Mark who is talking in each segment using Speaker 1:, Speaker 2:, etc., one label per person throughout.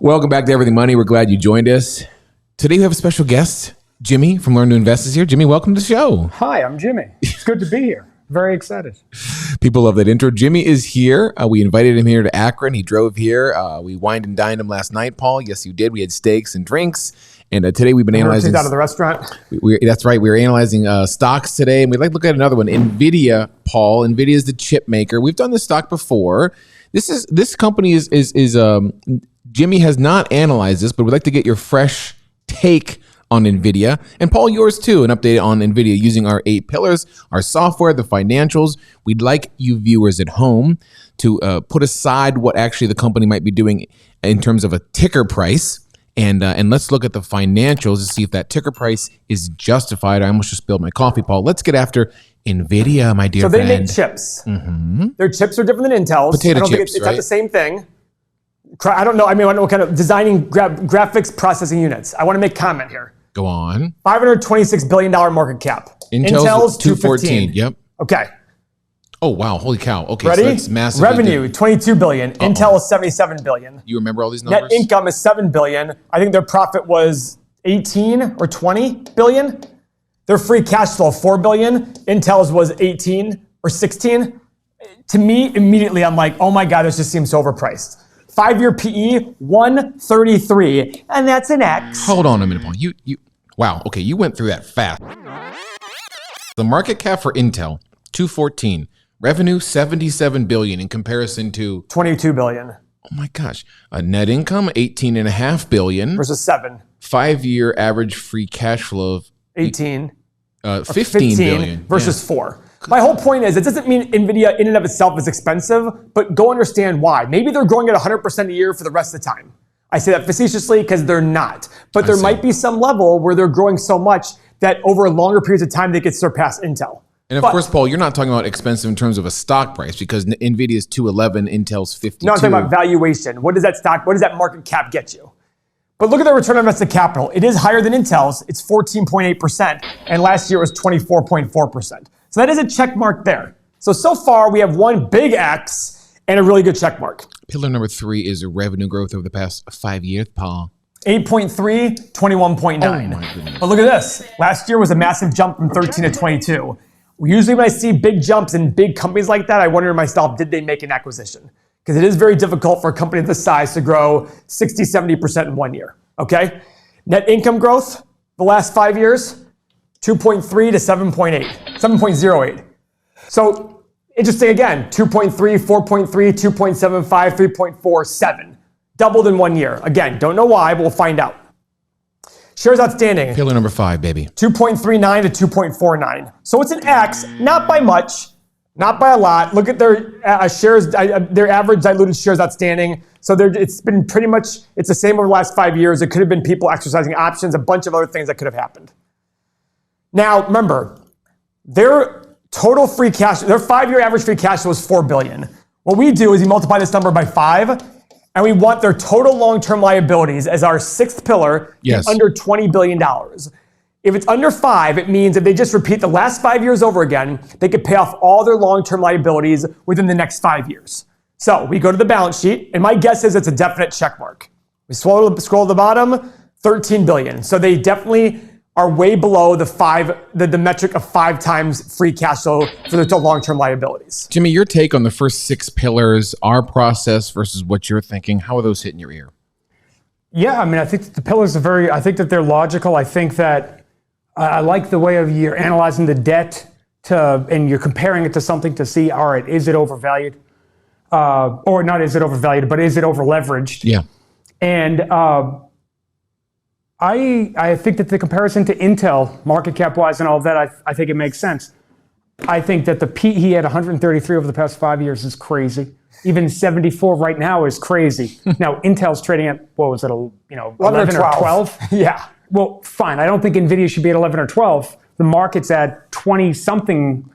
Speaker 1: Welcome back to Everything Money. We're glad you joined us. Today we have a special guest, Jimmy from Learn to Invest is here. Jimmy, welcome to the show.
Speaker 2: Hi, I'm Jimmy. It's good to be here. Very excited.
Speaker 1: People love that intro. Jimmy is here. We invited him here to Akron. He drove here. We wined and dined him last night, Paul. Yes, you did. We had steaks and drinks. And today we've been analyzing.
Speaker 2: Out of the restaurant.
Speaker 1: That's right. We were analyzing stocks today, and we'd like to look at another one. NVIDIA, Paul. NVIDIA is the chip maker. We've done this stock before. This company is Jimmy has not analyzed this, but we'd like to get your fresh take on NVIDIA. And Paul, yours too, an update on NVIDIA using our 8 pillars, our software, the financials. We'd like you viewers at home to put aside what actually the company might be doing in terms of a ticker price. And let's look at the financials to see if that ticker price is justified. I almost just spilled my coffee, Paul. Let's get after NVIDIA, my dear friend.
Speaker 2: So they make chips. Mm-hmm. Their chips are different than Intel's.
Speaker 1: Potato chips,
Speaker 2: it's not the same thing. I don't know. I don't know what kind of designing graphics processing units. I want to make comment here.
Speaker 1: Go on.
Speaker 2: $526 billion market cap.
Speaker 1: Intel's 214. Yep.
Speaker 2: Okay.
Speaker 1: Oh, wow. Holy cow. Okay.
Speaker 2: Ready?
Speaker 1: So that's massive.
Speaker 2: Revenue, $22 billion. Intel is $77 billion.
Speaker 1: You remember all these numbers?
Speaker 2: Net income is $7 billion. I think their profit was 18 or 20 billion. Their free cash flow, $4 billion. Intel's was 18 or 16. To me, immediately, I'm like, oh my God, this just seems so overpriced. 5-year PE, 133, and that's an X.
Speaker 1: Hold on a minute, Paul. You wow, okay, you went through that fast. The market cap for Intel, 214. Revenue, 77 billion in comparison to
Speaker 2: 22 billion.
Speaker 1: Oh my gosh. Net income, 18.5 billion.
Speaker 2: Versus 7.
Speaker 1: 5-year average free cash flow of
Speaker 2: 15
Speaker 1: billion.
Speaker 2: Versus 4. My whole point is, it doesn't mean NVIDIA in and of itself is expensive, but go understand why. Maybe they're growing at 100% a year for the rest of the time. I say that facetiously because they're not. But there might be some level where they're growing so much that over longer periods of time, they could surpass Intel.
Speaker 1: And of course, Paul, you're not talking about expensive in terms of a stock price because NVIDIA is 211, Intel's 52.
Speaker 2: No, I'm talking about valuation. What does that market cap get you? But look at their return on invested capital. It is higher than Intel's. It's 14.8%. And last year it was 24.4%. So that is a check mark there. So far we have one big X and a really good check mark.
Speaker 1: Pillar number 3 is revenue growth over the past 5 years, Paul.
Speaker 2: 8.3, 21.9.
Speaker 1: Oh my goodness.
Speaker 2: But look at this. Last year was a massive jump from 13 to 22. Usually when I see big jumps in big companies like that, I wonder to myself, did they make an acquisition? Because it is very difficult for a company this size to grow 60, 70% in 1 year, okay? Net income growth, the last 5 years, 2.3 to 7.8, 7.08. So interesting again, 2.3, 4.3, 2.75, 3.4, 7. Doubled in 1 year. Again, don't know why, but we'll find out. Shares outstanding.
Speaker 1: Pillar number 5, baby.
Speaker 2: 2.39 to 2.49. So it's an X, not by much, not by a lot. Look at their shares, their average diluted shares outstanding. So it's been pretty much, it's the same over the last 5 years. It could have been people exercising options, a bunch of other things that could have happened. Now, remember, their total free cash, their 5-year average free cash flow was $4 billion. What we do is we multiply this number by 5, and we want their total long-term liabilities as our 6th pillar under $20 billion. If it's under 5, it means if they just repeat the last 5 years over again, they could pay off all their long-term liabilities within the next 5 years. So we go to the balance sheet, and my guess is it's a definite check mark. We scroll to the bottom, 13 billion. So they definitely are way below the metric of 5 times free cash flow for their long-term liabilities.
Speaker 1: Jimmy, your take on the first 6 pillars, our process versus what you're thinking, how are those hitting your ear?
Speaker 3: Yeah, I mean, I think that the pillars are I think that they're logical. I think that I like the way of you're analyzing the debt and you're comparing it to something to see, all right, is it overvalued? Or not is it overvalued, but is it over-leveraged?
Speaker 1: Yeah.
Speaker 3: And I think that the comparison to Intel, market cap-wise and all of that, I think it makes sense. I think that the PE at 133 over the past 5 years is crazy. Even 74 right now is crazy. Now, Intel's trading at, what was it, 11 or 12?
Speaker 2: Yeah.
Speaker 3: Well, fine. I don't think NVIDIA should be at 11 or 12. The market's at 20-something.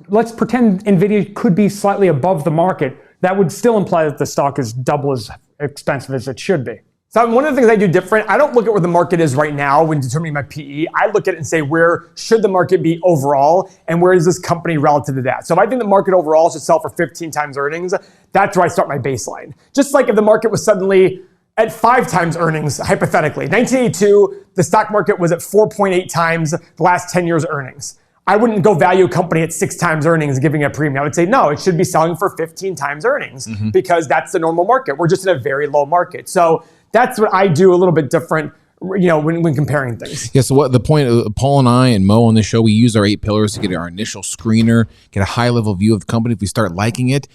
Speaker 3: Let's pretend NVIDIA could be slightly above the market. That would still imply that the stock is double as expensive as it should be.
Speaker 2: So one of the things I do different, I don't look at where the market is right now when determining my PE. I look at it and say, where should the market be overall, and where is this company relative to that? So if I think the market overall should sell for 15 times earnings, that's where I start my baseline. Just like if the market was suddenly at 5 times earnings, hypothetically. 1982, the stock market was at 4.8 times the last 10 years earnings. I wouldn't go value a company at 6 times earnings and giving it a premium. I would say, no, it should be selling for 15 times earnings because that's the normal market. We're just in a very low market. So that's what I do a little bit different, when comparing things.
Speaker 1: Yeah, so what the point, Paul and I and Mo on the show, we use our 8 pillars to get our initial screener, get a high-level view of the company. If we start liking it,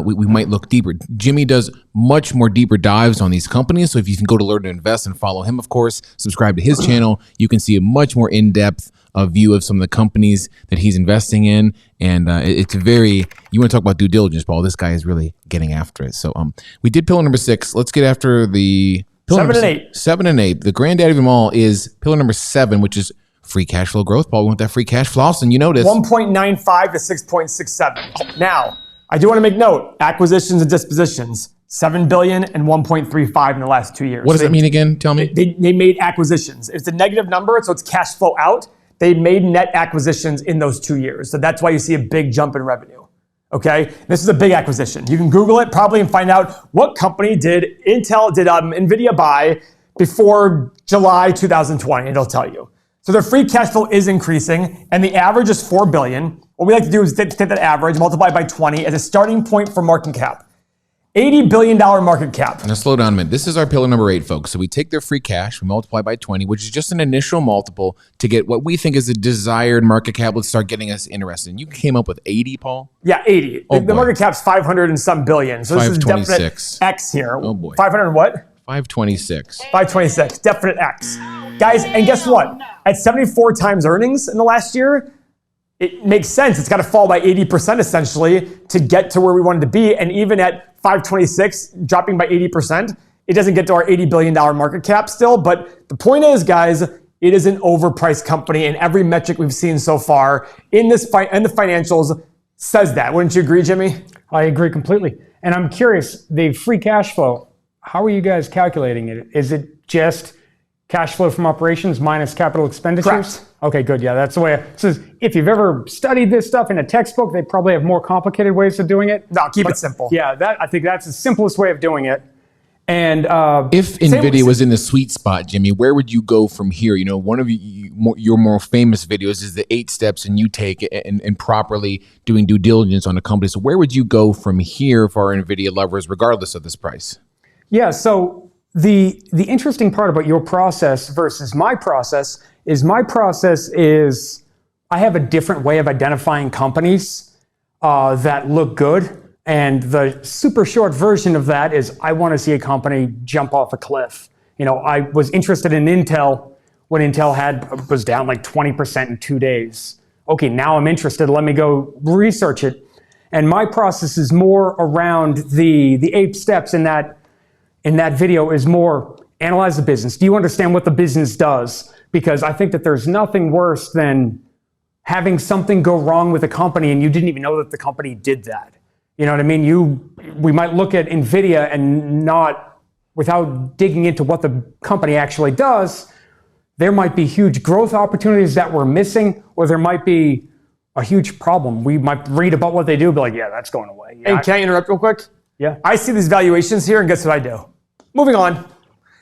Speaker 1: we might look deeper. Jimmy does much more deeper dives on these companies. So if you can go to Learn to Invest and follow him, of course, subscribe to his channel, you can see a much more in-depth view of some of the companies that he's investing in. And it's very, you want to talk about due diligence, Paul, this guy is really getting after it. So we did pillar number 6. Let's get after the...
Speaker 2: 7 and 8.
Speaker 1: 7 and 8. The granddaddy of them all is pillar number 7, which is free cash flow growth. Paul, we want that free cash flow. Austin, you notice
Speaker 2: 1.95 to 6.67. Now, I do want to make note, acquisitions and dispositions, 7 billion and 1.35 in the last 2 years.
Speaker 1: What does that mean again? Tell me.
Speaker 2: They made acquisitions. It's a negative number, so it's cash flow out. They made net acquisitions in those 2 years. So that's why you see a big jump in revenue. Okay, this is a big acquisition. You can Google it probably and find out what company did NVIDIA buy before July 2020. It'll tell you. So their free cash flow is increasing, and the average is 4 billion. What we like to do is take that average, multiply by 20 as a starting point for market cap. $80 billion market cap.
Speaker 1: Now slow down a minute. This is our pillar number 8, folks. So we take their free cash, we multiply by 20, which is just an initial multiple to get what we think is a desired market cap. Let's start getting us interested. And you came up with 80, Paul?
Speaker 2: Yeah, 80. The market cap's 500 and some billion. So this is definite X here.
Speaker 1: Oh boy.
Speaker 2: 500 and what?
Speaker 1: 526.
Speaker 2: 526. Definite X. Guys, and guess what? At 74 times earnings in the last year, it makes sense. It's got to fall by 80% essentially to get to where we wanted to be. And even at 526, dropping by 80%, it doesn't get to our $80 billion market cap still. But the point is, guys, it is an overpriced company, and every metric we've seen so far in the financials says that. Wouldn't you agree, Jimmy?
Speaker 3: I agree completely. And I'm curious, the free cash flow, how are you guys calculating it? Is it just cash flow from operations minus capital expenditures?
Speaker 2: Correct.
Speaker 3: Okay, good. Yeah, that's the way it says. If you've ever studied this stuff in a textbook, they probably have more complicated ways of doing it.
Speaker 2: No, keep it simple.
Speaker 3: Yeah, I think that's the simplest way of doing it. And
Speaker 1: if NVIDIA was in the sweet spot, Jimmy, where would you go from here? You know, one of your more famous videos is the 8 steps and you take and properly doing due diligence on a company. So where would you go from here for our NVIDIA lovers, regardless of this price?
Speaker 3: Yeah, so the interesting part about your process versus my process is I have a different way of identifying companies that look good. And the super short version of that is I want to see a company jump off a cliff. You know, I was interested in Intel when Intel was down like 20% in 2 days. Okay, now I'm interested. Let me go research it. And my process is more around the 8 steps in that video is more analyze the business. Do you understand what the business does? Because I think that there's nothing worse than having something go wrong with a company and you didn't even know that the company did that. You know what I mean? We might look at NVIDIA and not, without digging into what the company actually does, there might be huge growth opportunities that we're missing, or there might be a huge problem. We might read about what they do, but like, yeah, that's going away. Yeah,
Speaker 2: and can I interrupt real quick?
Speaker 3: Yeah.
Speaker 2: I see these valuations here, and guess what I do? Moving on.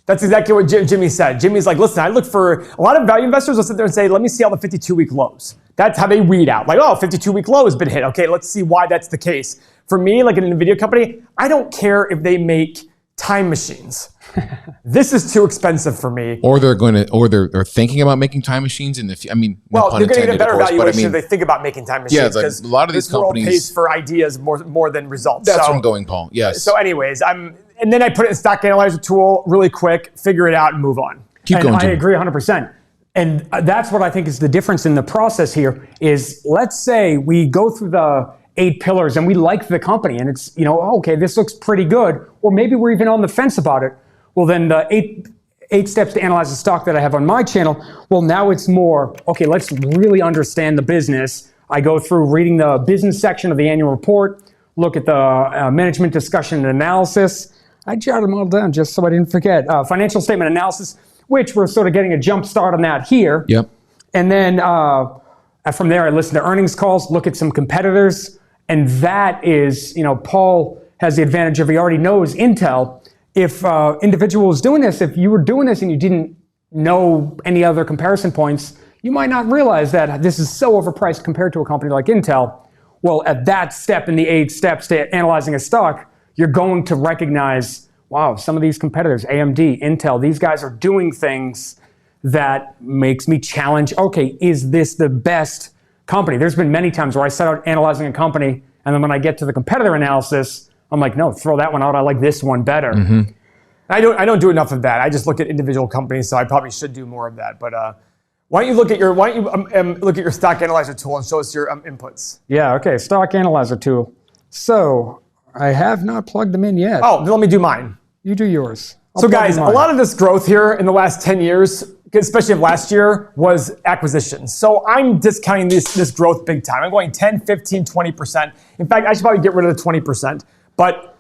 Speaker 2: That's exactly what Jimmy said. Jimmy's like, listen, I look for a lot of value investors will sit there and say, let me see all the 52-week lows. That's how they weed out. Like, oh, 52-week low has been hit. Okay, let's see why that's the case. For me, like an NVIDIA company, I don't care if they make time machines. This is too expensive for me.
Speaker 1: Or they're thinking about making time machines in the future. I mean,
Speaker 2: well, they're going to get a better valuation
Speaker 1: but
Speaker 2: if they think about making time machines.
Speaker 1: Yeah, it's like a lot of these companies
Speaker 2: pays for ideas more than results.
Speaker 1: That's where I'm going, Paul. Yes.
Speaker 2: So, anyways, and then I put it in Stock Anlayzer Tool really quick, figure it out, and move on.
Speaker 1: Keep going, Jimmy.
Speaker 3: I agree 100%. And that's what I think is the difference in the process here is, let's say we go through the 8 pillars and we like the company and it's, okay, this looks pretty good. Or maybe we're even on the fence about it. Well, then the 8 steps to analyze the stock that I have on my channel, well, now it's more, okay, let's really understand the business. I go through reading the business section of the annual report, look at the management discussion and analysis. I jotted them all down just so I didn't forget. Financial statement analysis, which we're sort of getting a jump start on that here.
Speaker 1: Yep.
Speaker 3: And then from there, I listen to earnings calls, look at some competitors. And that is, Paul has the advantage of he already knows Intel. if individual was doing this, if you were doing this and you didn't know any other comparison points, you might not realize that this is so overpriced compared to a company like Intel. Well, at that step in the 8 steps to analyzing a stock, you're going to recognize, wow, some of these competitors, AMD, Intel, these guys are doing things that makes me challenge, okay, is this the best company? There's been many times where I set out analyzing a company, and then when I get to the competitor analysis, I'm like, no, throw that one out. I like this one better.
Speaker 1: Mm-hmm.
Speaker 2: I don't do enough of that. I just look at individual companies, so I probably should do more of that. But why don't you look at your Stock Anlayzer Tool and show us your inputs?
Speaker 3: Yeah, okay, Stock Anlayzer Tool. So I have not plugged them in yet.
Speaker 2: Oh, let me do mine.
Speaker 3: You do yours.
Speaker 2: So guys, a lot of this growth here in the last 10 years, especially of last year, was acquisitions. So I'm discounting this growth big time. I'm going 10, 15, 20%. In fact, I should probably get rid of the 20%. But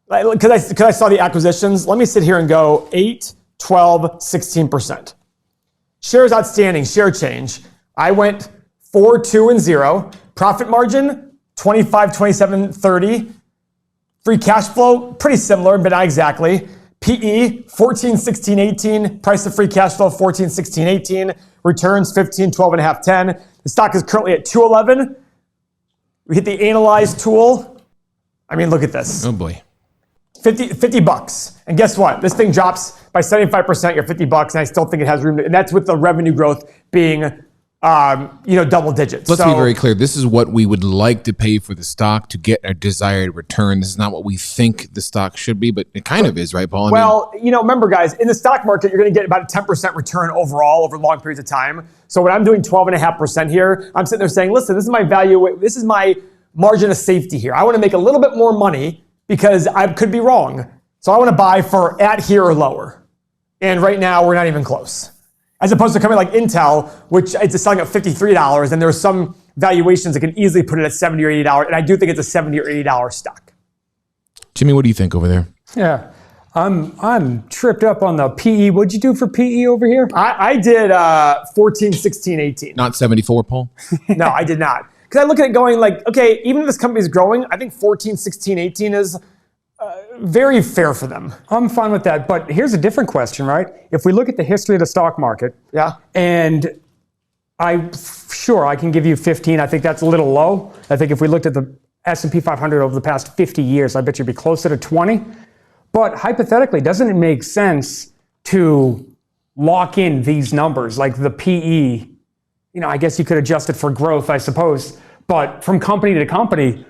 Speaker 2: because I saw the acquisitions, let me sit here and go 8, 12, 16%. Shares outstanding, share change. I went 4, 2, and 0. Profit margin, 25, 27, 30. Free cash flow, pretty similar, but not exactly. PE, 14, 16, 18. Price of free cash flow, 14, 16, 18. Returns, 15, 12 and a half, 10. The stock is currently at 211. We hit the Analyze tool. I mean, look at this.
Speaker 1: Oh boy.
Speaker 2: 50 bucks. And guess what? This thing drops by 75%, you're 50 bucks, and I still think it has room to, and that's with the revenue growth being double digits.
Speaker 1: Let's be very clear. This is what we would like to pay for the stock to get a desired return. This is not what we think the stock should be, but it kind of is, right, Paul?
Speaker 2: Remember, guys, in the stock market, you're going to get about a 10% return overall over long periods of time. So when I'm doing 12.5% here, I'm sitting there saying, listen, this is my value. This is my margin of safety here. I want to make a little bit more money because I could be wrong. So I want to buy for at here or lower. And right now, we're not even close. As opposed to a company like Intel, which it's selling at $53, and there's some valuations that can easily put it at $70 or $80, and I do think it's a $70 or $80 stock.
Speaker 1: Jimmy, what do you think over there?
Speaker 3: Yeah, I'm tripped up on the PE. What'd you do for PE over here?
Speaker 2: I did 14, 16, 18.
Speaker 1: Not 74, Paul?
Speaker 2: No, I did not. Because I look at it going like, okay, even if this company is growing, I think 14, 16, 18 is very fair for them.
Speaker 3: I'm fine with that, but here's a different question, right? If we look at the history of the stock market, and I can give you 15. I think that's a little low. I think if we looked at the S&P 500 over the past 50 years, I bet you'd be closer to 20. But hypothetically, doesn't it make sense to lock in these numbers, like the PE? I guess you could adjust it for growth, I suppose. But from company to company,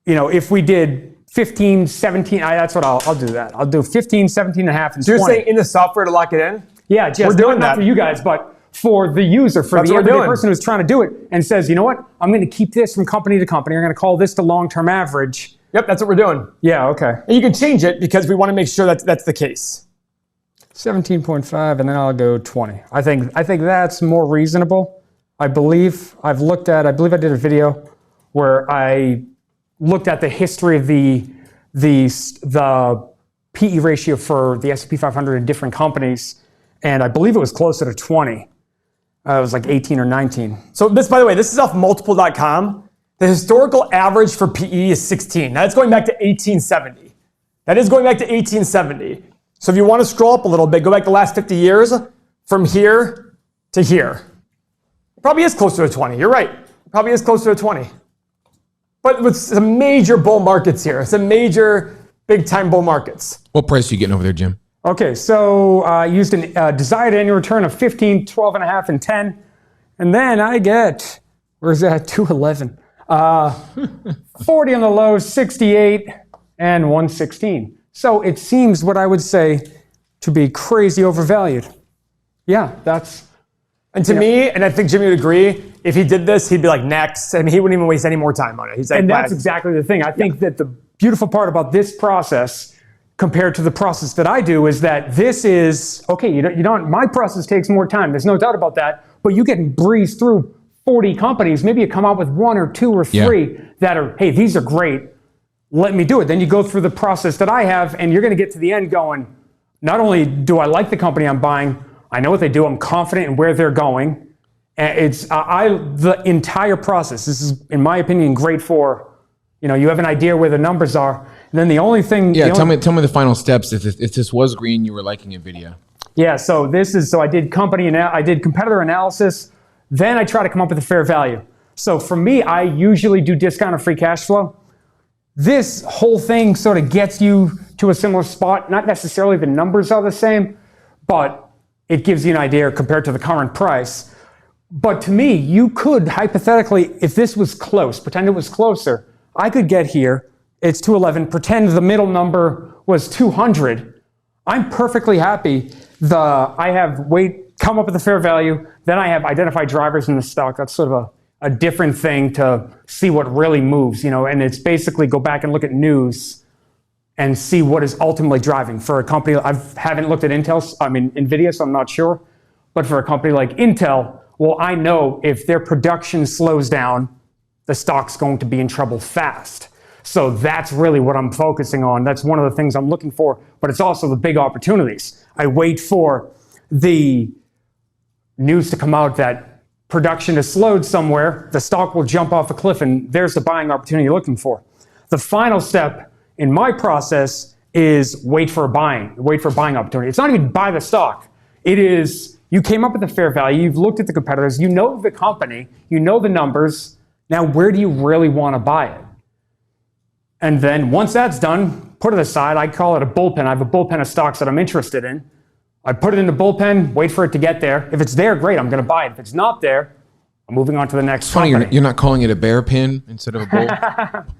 Speaker 3: if we did 15, 17, that's what I'll do that. I'll do 15, 17 and a half, and 20.
Speaker 2: So you're saying in the software to lock it in?
Speaker 3: Yeah, just
Speaker 2: we're doing
Speaker 3: not
Speaker 2: that.
Speaker 3: For you guys, but for the user, for the everyday person who's trying to do it and says, you know what, I'm going to keep this from company to company. I'm going to call this the long-term average.
Speaker 2: Yep, that's what we're doing.
Speaker 3: Yeah, okay.
Speaker 2: And you can change it because we want to make sure that's the case.
Speaker 3: 17.5, and then I'll go 20. I think that's more reasonable. I believe I did a video where I looked at the history of the PE ratio for the S&P 500 in different companies, and I believe it was closer to 20. It was like 18 or 19.
Speaker 2: So this, by the way, this is off multiple.com. The historical average for PE is 16. Now that's going back to 1870. That is going back to 1870. So if you want to scroll up a little bit, go back the last 50 years from here to here. It probably is closer to 20. You're right. It probably is closer to 20. But with some major bull markets here, some major big-time bull markets.
Speaker 1: What price are you getting over there, Jim?
Speaker 3: Okay, so I used a desired annual return of 15, 12 and a half, and 10. And then I get, where's that, 211. 40 on the low, 68, and 116. So it seems what I would say to be crazy overvalued. Yeah, that's...
Speaker 2: And to me, and I think Jimmy would agree, if he did this, he'd be like, next. I mean, he wouldn't even waste any more time on it. He's like,
Speaker 3: and that's exactly the thing. I think that the beautiful part about this process compared to the process that I do is that this is, okay, you don't, my process takes more time. There's no doubt about that. But you can breeze through 40 companies. Maybe you come out with 1 or 2 or 3 that are, hey, these are great. Let me do it. Then you go through the process that I have, and you're going to get to the end going, not only do I like the company I'm buying, I know what they do. I'm confident in where they're going. And the entire process. This is, in my opinion, great for, you have an idea where the numbers are, And then the only thing.
Speaker 1: Yeah, tell me the final steps. If this was green, you were liking NVIDIA.
Speaker 3: Yeah, so I did competitor analysis. Then I try to come up with a fair value. So for me, I usually do discounted free cash flow. This whole thing sort of gets you to a similar spot. Not necessarily the numbers are the same, but it gives you an idea compared to the current price. But to me, you could hypothetically, if this was close, pretend it was closer, I could get here, it's 211, pretend the middle number was 200. I'm perfectly happy. I have come up with a fair value, then I have identified drivers in the stock. That's sort of a different thing to see what really moves, and it's basically go back and look at news and see what is ultimately driving. For a company, I haven't looked at NVIDIA, so I'm not sure. But for a company like Intel, well, I know if their production slows down, the stock's going to be in trouble fast. So that's really what I'm focusing on. That's one of the things I'm looking for, but it's also the big opportunities. I wait for the news to come out that production has slowed somewhere, the stock will jump off a cliff, and there's the buying opportunity you're looking for. The final step in my process is wait for a buying opportunity. It's not even buy the stock. It is, you came up with a fair value, you've looked at the competitors, you know the company, you know the numbers. Now, where do you really want to buy it? And then once that's done, put it aside. I call it a bullpen. I have a bullpen of stocks that I'm interested in. I put it in the bullpen, wait for it to get there. If it's there, great, I'm going to buy it. If it's not there, I'm moving on to the next
Speaker 1: Funny,
Speaker 3: company.
Speaker 1: you're not calling it a bear pin instead of a bull?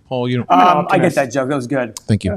Speaker 1: Paul, you don't.
Speaker 2: I get that joke. That was good.
Speaker 1: Thank you.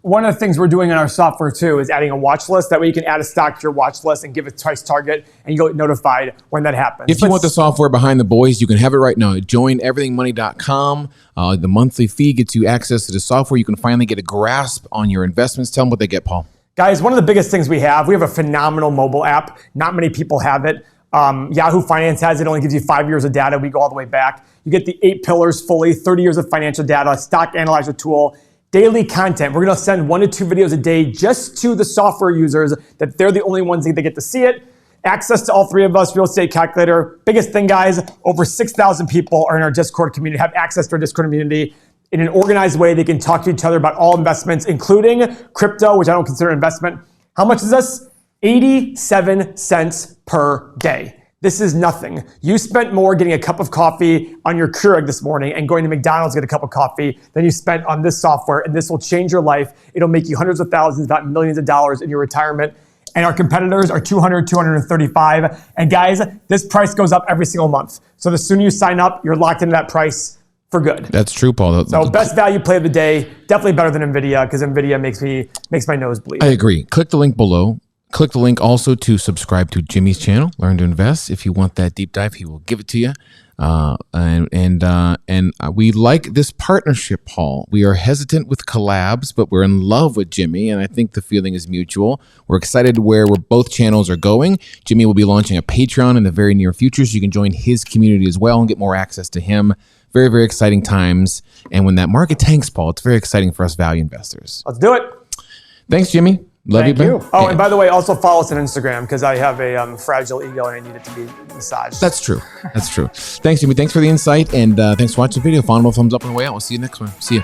Speaker 2: One of the things we're doing in our software too is adding a watch list. That way you can add a stock to your watch list and give a price target, and you get notified when that happens.
Speaker 1: If you want the software behind the boys, you can have it right now. Join everythingmoney.com. The monthly fee gets you access to the software. You can finally get a grasp on your investments. Tell them what they get, Paul.
Speaker 2: Guys, one of the biggest things we have a phenomenal mobile app. Not many people have it. Yahoo Finance has it. Only gives you 5 years of data. We go all the way back. You get the 8 pillars fully, 30 years of financial data, Stock Anlayzer Tool, daily content. We're going to send 1 to 2 videos a day just to the software users that they're the only ones that get to see it. Access to all 3 of us, Real Estate Calculator. Biggest thing, guys, over 6,000 people are in our Discord community, have access to our Discord community. In an organized way, they can talk to each other about all investments, including crypto, which I don't consider an investment. How much is this? 87 cents per day. This is nothing. You spent more getting a cup of coffee on your Keurig this morning and going to McDonald's to get a cup of coffee than you spent on this software, and this will change your life. It'll make you hundreds of thousands, if not millions of dollars in your retirement. And our competitors are 200, 235. And guys, this price goes up every single month. So the sooner you sign up, you're locked into that price for good.
Speaker 1: That's true, Paul.
Speaker 2: So best value play of the day, definitely better than NVIDIA, because NVIDIA makes my nose bleed.
Speaker 1: I agree. Click the link below. Click the link also to subscribe to Jimmy's channel, Learn to Invest. If you want that deep dive, he will give it to you. And we like this partnership, Paul. We are hesitant with collabs, but we're in love with Jimmy, and I think the feeling is mutual. We're excited where both channels are going. Jimmy will be launching a Patreon in the very near future, so you can join his community as well and get more access to him. Very, very exciting times. And when that market tanks, Paul, it's very exciting for us value investors.
Speaker 2: Let's do it.
Speaker 1: Thanks, Jimmy. Love
Speaker 3: Thank
Speaker 1: you.
Speaker 3: you.
Speaker 2: Oh, and by the way, also follow us on Instagram, because I have a fragile ego and I need it to be massaged.
Speaker 1: That's true. That's true. Thanks, Jimmy. Thanks for the insight, and thanks for watching the video. Follow, thumbs up on the way out. We'll see you next one. See you.